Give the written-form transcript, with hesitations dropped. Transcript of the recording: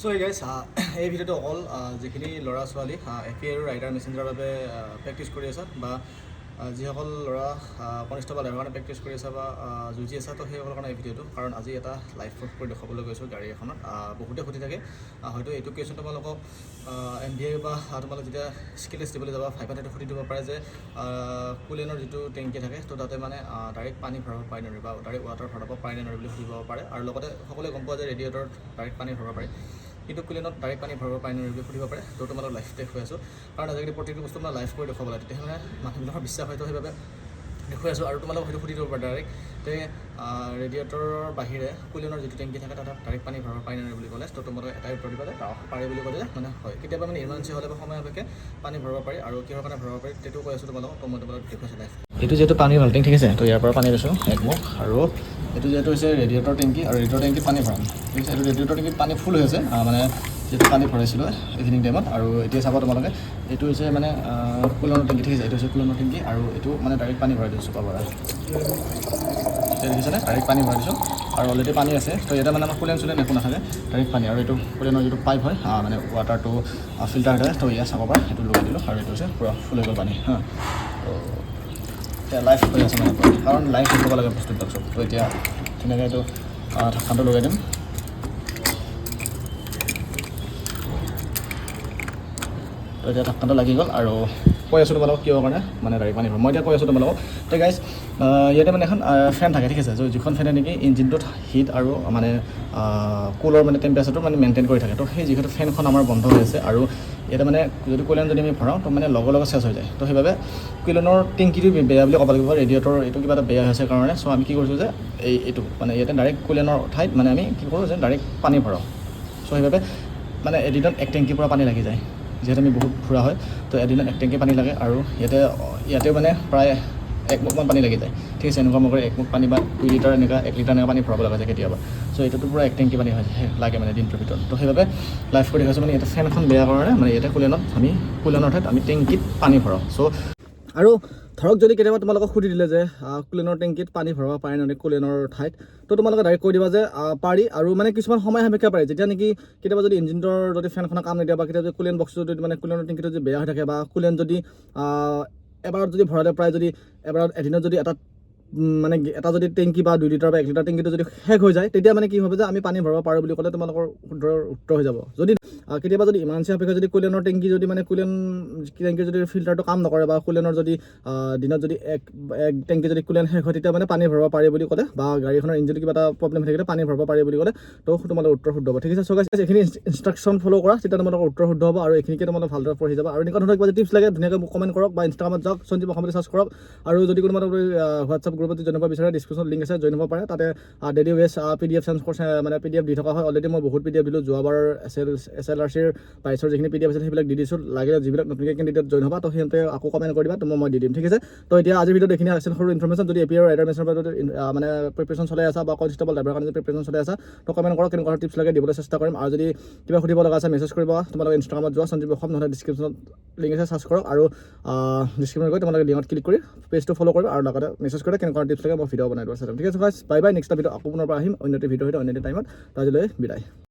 so এই guys এই ভিডিঅ'টো অকল যিখিনি ল'ৰা ছোৱালী এপি আৰু ৰাইডাৰ মেছেঞ্জাৰৰ বাবে প্ৰেক্টিছ কৰি আছা বা যিসকল ল'ৰা কনিষ্টেবল এৰ কাৰণে প্ৰেক্টিছ কৰি আছা বা যুঁজি আছা তো সেইসকলৰ কাৰণে এই ভিডিঅ'টো কাৰণ আজি এটা লাইভ প্ৰুফ কৰি দেখাবলৈ গৈছোঁ গাড়ী এখনত বহুতে সুধি থাকে হয়তো এইটো কুৱেশ্যন তোমালোকক MBA বা তোমালোক যেতিয়া স্কিল টেষ্ট দিবলৈ যাবা 500 সুধি দিব পাৰে যে কুলেনৰ যিটো টেংকি থাকে তো তাতে মানে ডাইৰেক্ট পানী ভৰাব পাৰে নে বা ডাইৰেক্ট ৱাটাৰ ভৰাব পাৰে নে বুলি সুধিব পাৰে আৰু লগতে সকলোৱে গম পোৱা যায় ৰেডিয়েটৰত ডাইৰেক্ট পানী ভৰাব পাৰে কিন্তু কুলেনত ডাইৰেক্ট পানী ভৰাব পাৰে নে বুলি সুধিব পাৰে তো তোমালোক লাইভ দেখুৱাই আছোঁ কাৰণ আজিকালি প্ৰতিটো বস্তু মই লাইভ কৰি দেখুৱাব লাগে তেতিয়াহ'লে মানুহবিলাকৰ বিশ্বাস হয়তো সেইবাবে দেখুৱাই আছোঁ আৰু তোমালোক হয়তো সুধি দিব পাৰে ডাইৰেক্ট যে ৰেডিয়েটৰৰ বাহিৰে কুলেনৰ যিটো টেংকি থাকে তাত ডাইৰেক্ট পানী ভৰাব পাৰে নে বুলি ক'লে তো তোমালোকে এটাই উত্তৰ দিবা যে পাৰে বুলি ক'লে মানে হয় কেতিয়াবা মানে ইমাৰ্জেঞ্চি হ'লে বা সময় সাপেক্ষে পানী ভৰাব পাৰি আৰু কিহৰ কাৰণে ভৰাব পাৰি সেইটো কৈ আছোঁ তোমালোকক তো মই তোমালোক দেখুৱাইছোঁ লাইভ এইটো যিহেতু পানীৰ বাল্টিং ঠিক আছে তো ইয়াৰ পৰা পানী লৈছোঁ একমুখ আৰু এইটো যিহেতু হৈছে ৰেডিয়েটৰ টেংকি আৰু ৰেডিয়েটৰ টেংকিত পানী ভৰাম ঠিক আছে এইটো ৰেডিয়েটৰ টেংকিত পানী ফুল হৈ আছে মানে যিটো পানী ভৰাইছিলোঁ ইভিনিং টাইমত আৰু এতিয়া চাব তোমালোকে এইটো হৈছে মানে কুলনৰ টেংকি ঠিক আছে এইটো হৈছে কুলনৰ টেংকি আৰু এইটো মানে ডাইৰেক্ট পানী ভৰাই দিছোঁ চুপাৰ পৰা দেখিছেনে ডাইৰেক্ট পানী ভৰাই দিছোঁ আৰু অলৰেডি পানী আছে তো ইয়াতে মানে আমাৰ কুলেন চুলেন একো নাথাকে ডাইৰেক্ট পানী আৰু এইটো কুলেনৰ যিটো পাইপ হয় মানে ৱাটাৰটো ফিল্টাৰ হয় তো ইয়াত চাব পৰা সেইটো লগাই দিলোঁ আৰু এইটো হৈছে পূৰা ফুল হৈ গ'ল পানী তো এতিয়া লাইভ হৈ আছে মানে কাৰণ লাইভ হ'ব লাগে বস্তুবিলাক চব তো এতিয়া ধুনীয়াকৈ এইটো ঢাকনটো লগাই দিম তো এতিয়া ঢাকনটো লাগি গ'ল আৰু কৈ আছোঁ তোমালোকক কিয় কাৰণে মানে ডাইৰেক্ট পানী মই এতিয়া কৈ আছোঁ তোমালোকক তো গাইজ ইয়াতে মানে এখন ফেন থাকে ঠিক আছে যিখন ফেনে নেকি ইঞ্জিনটোত হিট আৰু মানে কুলৰ মানে টেম্পাৰেচাৰটো মানে মেইনটেইন কৰি থাকে তো সেই যিহেতু ফেনখন আমাৰ বন্ধ হৈ আছে আৰু ইয়াতে মানে যদি কুলেন যদি আমি ভৰাওঁ তো মানে লগে লগে চেছ হৈ যায় তো সেইবাবে কুলেনৰ টেংকিটো বেয়া বুলি ক'ব লাগিব ৰেডিয়েটৰ এইটো কিবা এটা বেয়া হৈছে কাৰণে চ' আমি কি কৰিছোঁ যে এইটো মানে ইয়াতে ডাইৰেক্ট কুলেনৰ ঠাইত মানে আমি কি কৰোঁ যে ডাইৰেক্ট পানী ভৰাওঁ চ' সেইবাবে মানে এদিনত এক টেংকিৰ পৰা পানী লাগি যায় যিহেতু আমি বহুত ফুৰা হয় তো এদিনত এক টেংকি পানী লাগে আৰু ইয়াতেও মানে প্ৰায় একমুখমান পানী লাগি যায় ঠিক আছে এনেকুৱা মই একমুখ পানী বা 2 লিটাৰ এনেকুৱা 1 লিটাৰ এনেকুৱা পানী ভৰাব লগা যায় কেতিয়াবা চ' এইটোতো পূৰা এক টেংকি পানী হয় লাগে মানে দিনটোৰ ভিতৰত তো সেইবাবে লাইভ কৰি দেখাইছোঁ মানে ইয়াতে ফেনখন বেয়া কাৰণে মানে ইয়াতে কুলেনৰ ঠাইত আমি টেংকিত পানী ভৰাওঁ চ' আৰু ধৰক যদি কেতিয়াবা তোমালোকক সুধি দিলে যে কুলেনৰ টেংকিত পানী ভৰাব পাৰে নে কুলেনৰ ঠাইত তো তোমালোকে ডাইৰেক্ট কৈ দিবা যে পাৰি আৰু মানে কিছুমান সময় সাপেক্ষে পাৰি যেতিয়া নেকি কেতিয়াবা যদি ইঞ্জিনটোৰ যদি ফেনখনৰ কাম নিদিয়ে বা কেতিয়াবা যদি কুলেন বক্সটো যদি মানে কুলেনৰ টেংকিটো যদি বেয়া হৈ থাকে বা কুলেন যদি এবাৰত যদি ভৰালে প্ৰায় যদি এবাৰত এদিনত যদি মানে এটা যদি টেংকি বা 2 লিটাৰ বা 1 লিটাৰ টেংকিটো যদি শেষ হৈ যায় তেতিয়া মানে কি হ'ব যে আমি পানী ভৰাব পাৰোঁ বুলি ক'লে তোমালোকৰ শুদ্ধৰ উত্তৰ হৈ যাব যদি কেতিয়াবা যদি ইমাৰ্জেঞ্চি সাপেক্ষে যদি কুলেনৰ টেংকি যদি মানে কুলেন টেংকিৰ যদি ফিল্টাৰটো কাম নকৰে বা কুলেনৰ যদি দিনত যদি এক টেংকি যদি কুলেন শেষ হয় তেতিয়া মানে পানী ভৰাব পাৰি বুলি ক'লে বা গাড়ীখনৰ ইঞ্জিনত কিবা এটা প্ৰব্লেম হৈ থাকিলে পানী ভৰাব পাৰি বুলি ক'লে তো তোমালোকৰ উত্তৰ শুদ্ধ হ'ব ঠিক আছে চ' গাইছ এইখিনি ইনষ্ট্ৰাকশ্যন ফ'ল' কৰা তেতিয়া তোমালোকৰ উত্তৰ শুদ্ধ হ'ব আৰু এইখিনিকে তোমালোক ভালদৰে পঢ়ি যাব আৰু এনেকুৱা ধৰণৰ কিবা টিপছ লাগে ধুনীয়াকৈ মোক কমেণ্ট কৰক বা ইনষ্টাগ্ৰামত যাওক সঞ্জীৱ অসমতে চাৰ্চ কৰক আৰু যদি কোনোবা হোৱাটছআপ গ্ৰুপত জইন হ'ব বিচাৰে ডিছক্ৰিপশ্যনত লিংক আছে জইন হ'ব পাৰে তাতে ডেইলি ৱেজ PDF চেঞ্জ কৰিছে মানে PDF দি থকা হয় অলৰেডি মই বহুত PDF দিলোঁ যোৱাবাৰ SLRCৰ প্ৰাইচৰ যিখিনি PDF আছিল সেইবিলাক দি দিছোঁ লাগিলে যিবিলাক নতুনকৈ কেণ্ডিডেট জইন হ'ব তো সিহঁতে আকৌ কমেণ্ট কৰি দিবা তো মই দি দিম ঠিক আছে তো এতিয়া আজিৰ ভিডিঅ'ত এইখিনি আছিল সৰু ইনফৰমেশ্যন যদি এপি আৰু ৰাইডাৰ মেচিনৰ পৰা মানে প্ৰিপেৰেশ্যন চলাই আছা বা কনষ্টেবল ড্ৰাইভাৰৰ কাৰণে যদি প্ৰিপেৰেশ্যন চলাই আছা তো কমেণ্ট কৰক কেনেকুৱা টিপছ লাগে দিবলৈ চেষ্টা কৰিম আৰু যদি কিবা সুধিব লগা আছে মেছেজ কৰিব তোমালোকে ইনষ্টাগ্ৰামত যোৱা সঞ্জীৱ অসম নহ'লে ডিছক্ৰিপশ্যনত লিংক আছে চাৰ্চ কৰক আৰু ডিছক্ৰিপশ্যনত গৈ তোমালোকে লিংকত ক্লিক কৰি পেজটো ফ'ল' কৰিবা আৰু লগতে মেছেজ কৰি কেনেকুৱা টিপছ লাগে মই ভিডিঅ' বনাই দিব চেষ্টা কৰিম ঠিক আছে গাইছ বাই বাই নেক্সট ভিডিঅ' আকৌ পুনৰ পৰা আহিম অন্য এটা ভিডিঅ' অন্য এটা টাইমত আজিলৈ বিদায়